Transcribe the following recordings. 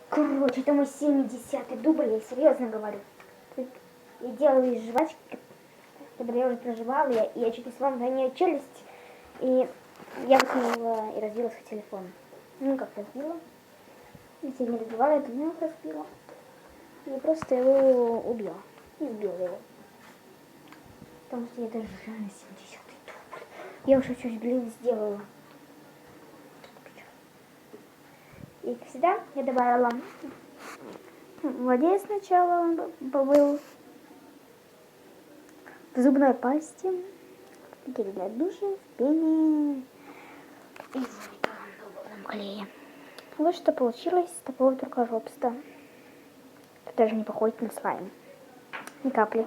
Короче, это мой 70-й дубль, я серьезно говорю. Я делаю из жвачки, которую я уже проживала, я чуть не сломала за нее челюсть, и я выкинула и разбила свой телефон. Ну, как разбила. Если я не разбивала, я думаю, разбила. И просто его убила. Избила его. Потому что я даже реально 70-й дубль. Я уже чуть, блин, сделала. И, как всегда, я добавила воде сначала, он был в зубной пасте, гель для душа, в пене и в клее. Вот что получилось с такого рукожопства. Это даже не походит на слайм. Ни капли.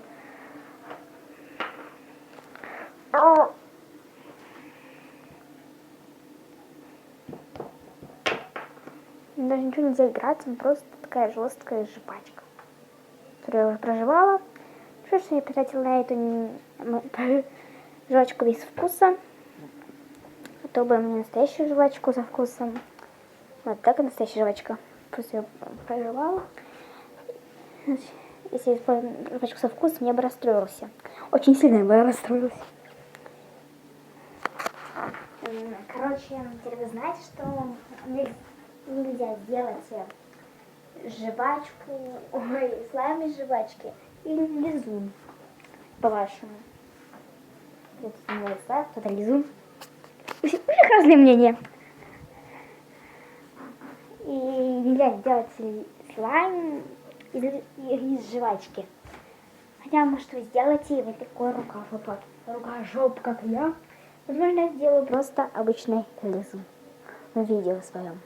Даже ничего нельзя играть, он просто такая жесткая жвачка, которую я уже проживала. Что я потратила на эту жвачку без вкуса. А то бы мне настоящую жвачку со вкусом. Вот так и настоящая жвачка. Просто я проживала. Если я использую жвачку со вкусом, я бы расстроился. Очень сильно я бы расстроилась. Короче, теперь вы знаете, что нельзя сделать жвачку, слайм из жвачки или лизун, по-вашему. Кто-то называет слайм, кто-то лизун. У всех разные мнения. И нельзя сделать слайм из жвачки. Хотя, может, вы сделаете, и вы такой рукожоп, как я. Возможно, я сделаю просто обычный лизун в видео своем.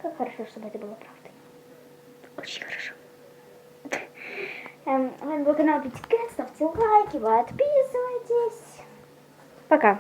Как хорошо, чтобы это было правдой. Очень хорошо. Был канал Питикет, ставьте лайки, подписывайтесь. Пока.